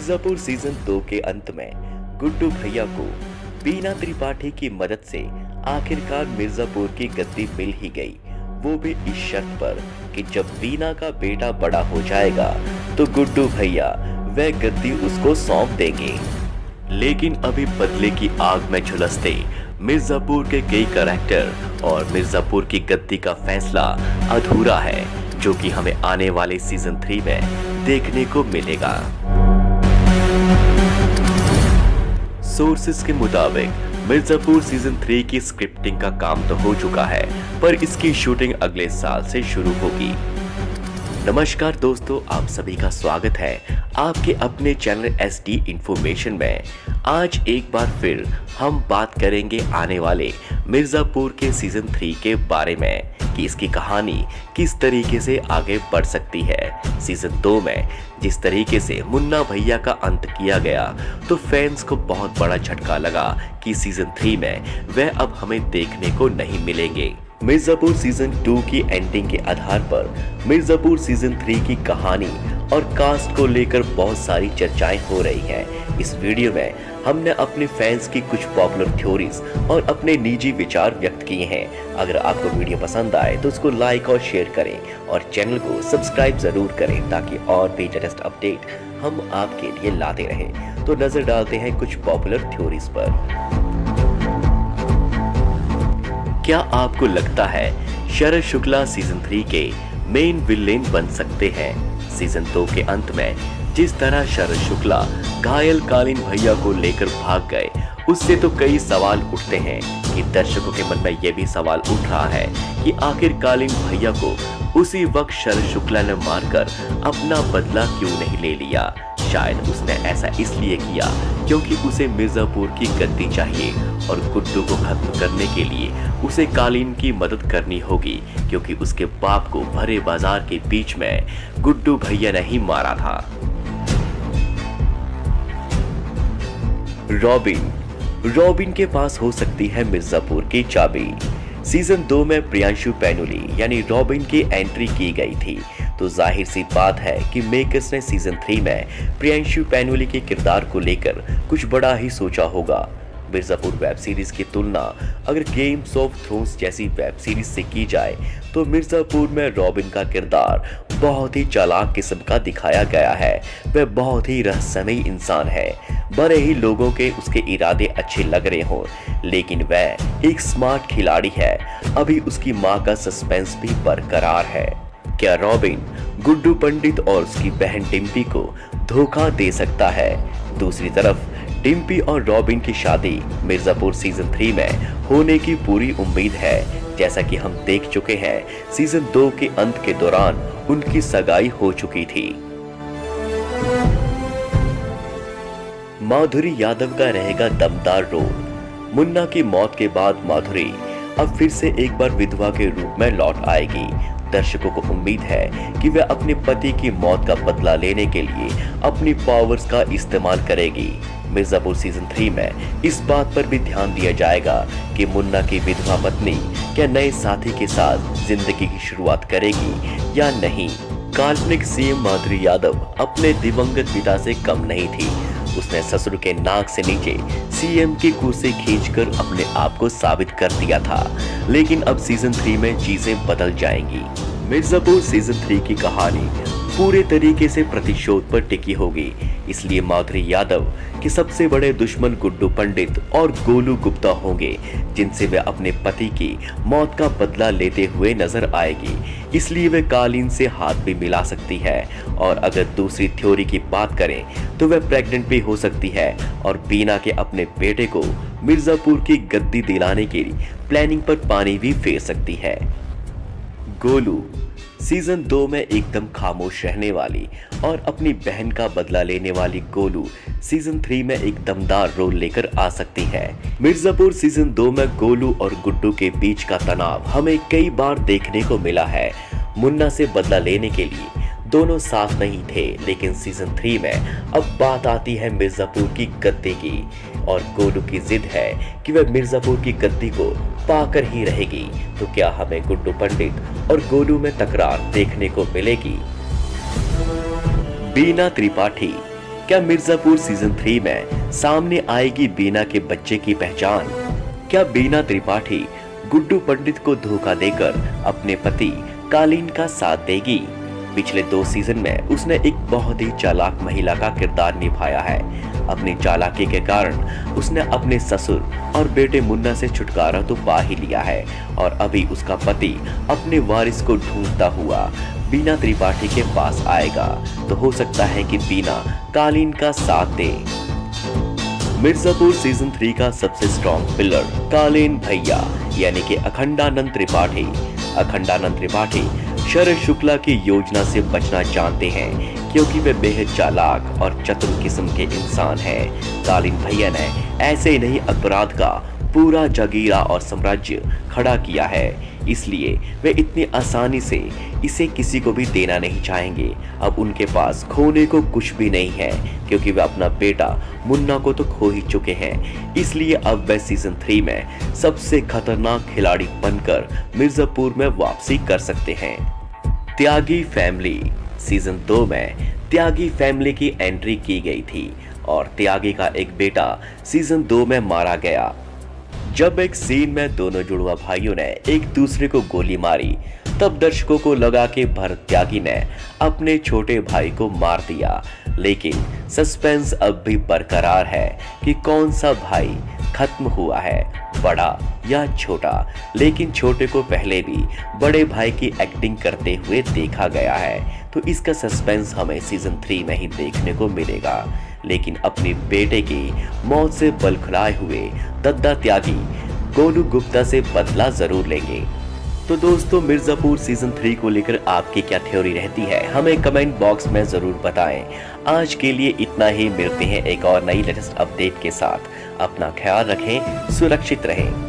Mirzapur season 2 के अंत में गुड्डू भैया को बीना त्रिपाठी की मदद से आखिरकार मिर्जापुर की गद्दी मिल ही गई, वो भी इस शर्त पर कि जब बीना का बेटा बड़ा हो जाएगा तो गुड्डू भैया वह गद्दी उसको सौंप देंगे। लेकिन अभी बदले की आग में झुलसते मिर्जापुर के कई कैरेक्टर और मिर्जापुर की गद्दी का फैसला अधूरा है, जो कि हमें आने वाले सीजन 3 में देखने को मिलेगा। सोर्सेस के मुताबिक मिर्जापुर सीजन 3 की स्क्रिप्टिंग का काम तो हो चुका है, पर इसकी शूटिंग अगले साल से शुरू होगी। नमस्कार दोस्तों, आप सभी का स्वागत है आपके अपने चैनल SD इंफॉर्मेशन में। आज एक बार फिर हम बात करेंगे आने वाले मिर्जापुर के सीजन 3 के बारे में कि इसकी कहानी किस तरीके से आगे बढ़ सकती है। सीजन 2 में जिस तरीके से मुन्ना भैया का अंत किया गया तो फैंस को बहुत बड़ा झटका लगा कि सीजन 3 में वह अब हमें देखने को नहीं मिलेंगे। मिर्जापुर सीजन 2 की एंडिंग के आधार पर मिर्जापुर सीजन 3 की कहानी और कास्ट को लेकर बहुत सारी चर्चाएं हो रही हैं। इस वीडियो में हमने अपने फैंस की कुछ पॉपुलर थ्योरीज और अपने निजी विचार व्यक्त किए हैं। अगर आपको वीडियो पसंद आए तो उसको लाइक और शेयर करें और चैनल को सब्सक्राइब जरूर करें ताकि और भी लेटेस्ट अपडेट हम आपके लिए लाते रहें। तो नजर डालते हैं कुछ पॉपुलर थ्योरीज पर। क्या आपको लगता है शरद शुक्ला सीजन 3 के मेन विलेन बन सकते हैं? सीजन 2 के अंत में जिस तरह शरद शुक्ला घायल कालीन भैया को लेकर भाग गए, उससे तो कई सवाल उठते हैं कि दर्शकों के मन में यह भी सवाल उठ रहा है कि आखिर कालीन भैया को उसी वक्त शरद शुक्ला ने मारकर अपना बदला क्यों नहीं ले लिया। शायद उसने ऐसा इसलिए किया क्योंकि उसे मिर्जापुर की गद्दी चाहिए और गुड्डू को खत्म करने के लिए उसे कालीन की मदद करनी होगी, क्योंकि उसके बाप को भरे बाजार के बीच में गुड्डू भैया ने ही मारा था। रॉबिन के पास हो सकती है मिर्जापुर की चाबी। सीजन 2 में प्रियांशु पैनुली यानी रॉबिन की एंट्री की गई थी, तो जाहिर सी बात है कि मेकर्स ने सीजन 3 में प्रियांशु पैनुली के किरदार को लेकर कुछ बड़ा ही सोचा होगा। मिर्जापुर वेब सीरीज की तुलना अगर गेम्स ऑफ थ्रोन्स जैसी वेब सीरीज से की जाए तो मिर्जापुर में रॉबिन का किरदार बहुत ही चालाक किस्म का दिखाया गया है। वह बहुत ही रहस्यमयी इंसान है, भले ही लोगों के उसके इरादे अच्छे लग रहे हों, लेकिन वह एक स्मार्ट खिलाड़ी है। अभी उसकी मां का सस्पेंस भी बरकरार है। क्या रॉबिन गुड्डू पंडित और उसकी बहन डिम्पी को धोखा दे सकता है? दूसरी तरफ डिम्पी और रॉबिन की शादी मिर्जापुर सीजन 3 में होने की पूरी उम्मीद है। जैसा कि हम देख चुके हैं सीजन 2 के अंत के दौरान उनकी सगाई हो चुकी थी। माधुरी यादव का रहेगा दमदार रोल। मुन्ना की मौत के बाद माधुरी अब फिर से एक बार विधवा के रूप में लौट आएगी। दर्शकों को उम्मीद है कि वह अपने पति की मौत का बदला लेने के लिए अपनी पावर्स का इस्तेमाल करेगी। मिर्जापुर सीजन 3 में इस बात पर भी ध्यान दिया जाएगा कि मुन्ना की विधवा पत्नी क्या नए साथी के साथ जिंदगी की शुरुआत करेगी या नहीं। काल्पनिक सीएम माधुरी यादव अपने दिवंगत पिता से कम नहीं थी। उसने ससुर के नाक से नीचे सीएम की कुर्सी खींचकर अपने आप को साबित कर दिया था, लेकिन अब सीजन 3 में चीजें बदल जाएंगी। मिर्जापुर सीजन 3 की कहानी पूरे तरीके से प्रतिशोध पर टिकी होगी, इसलिए माधुरी यादव के सबसे बड़े दुश्मन गुड्डू पंडित और गोलू गुप्ता होंगे, जिनसे वह अपने पति की मौत का बदला लेते हुए नजर आएगी। इसलिए वह कालीन से हाथ भी मिला सकती है। और अगर दूसरी थ्योरी की बात करें तो वह प्रेग्नेंट भी हो सकती है और बीना के अपने बेटे को मिर्जापुर की गद्दी दिलाने के लिए प्लानिंग पर पानी भी फेर सकती है। गोलू सीजन 2 में एकदम खामोश रहने वाली और अपनी बहन का बदला लेने वाली गोलू सीजन 3 में एक दमदार रोल लेकर आ सकती है। मिर्जापुर सीजन 2 में गोलू और गुड्डू के बीच का तनाव हमें कई बार देखने को मिला है। मुन्ना से बदला लेने के लिए दोनों साथ नहीं थे, लेकिन सीजन 3 में अब बात आती है मिर्जापुर की गद्दी की और गोलू की जिद है कि वह मिर्जापुर की गद्दी को पाकर ही रहेगी। तो क्या हमें गुड्डू पंडित और गोलू में तकरार देखने को मिलेगी? बीना त्रिपाठी क्या मिर्जापुर सीजन 3 में सामने आएगी बीना के बच्चे की पहचान? क्या बीना त्रिपाठी गुड्डू पंडित को धोखा देकर अपने पति कालीन का साथ देगी? पिछले 2 सीजन में उसने एक बहुत ही चालाक महिला का किरदार निभाया है। अपनी चालाकी के कारण उसने अपने ससुर और बेटे मुन्ना से छुटकारा तो पा ही लिया है और अभी उसका पति अपने वारिस को ढूंढता हुआ बीना त्रिपाठी के पास आएगा। तो हो सकता है कि बीना कालीन का साथ दे। मिर्जापुर सीजन 3 का सबसे स्ट्रॉन्ग पिलर कालीन भैया यानी कि अखंडानंद त्रिपाठी। अखंडानंद त्रिपाठी शरद शुक्ला की योजना से बचना जानते हैं क्योंकि वे बेहद चालाक और चतुर किस्म के इंसान हैं। कालीन भैया ने ऐसे ही नहीं अपराध का पूरा जगीरा और साम्राज्य खड़ा किया है, इसलिए वे इतनी आसानी से इसे किसी को भी देना नहीं चाहेंगे। अब उनके पास खोने को कुछ भी नहीं है क्योंकि वे अपना बेटा मुन्ना को तो खो ही चुके हैं। इसलिए अब वे सीजन 3 में सबसे खतरनाक खिलाड़ी बनकर मिर्जापुर में वापसी कर सकते हैं। त्यागी फैमिली सीजन 2 में त्यागी फैमिली की एंट्री की गई थी और त्यागी का एक बेटा सीजन 2 में मारा गया। जब एक सीन में दोनों जुड़वा भाइयों ने एक दूसरे को गोली मारी तब दर्शकों को लगा कि भरत त्यागी ने अपने छोटे भाई को मार दिया, लेकिन सस्पेंस अब भी बरकरार है कि कौन सा भाई खत्म हुआ है, बड़ा या छोटा। लेकिन छोटे को पहले भी बड़े भाई की एक्टिंग करते हुए देखा गया है, तो इसका सस्पेंस हमें सीजन 3 में ही देखने को मिलेगा। लेकिन अपने बेटे की मौत से बलखुलाए हुए दद्दा त्यागी गोलू गुप्ता से बदला जरूर लेंगे। तो दोस्तों, मिर्जापुर सीजन 3 को लेकर आपकी क्या थ्योरी रहती है, हमें कमेंट बॉक्स में जरूर बताएं। आज के लिए इतना ही, मिलते हैं एक और नई लेटेस्ट अपडेट के साथ। अपना ख्याल रखें, सुरक्षित रहें।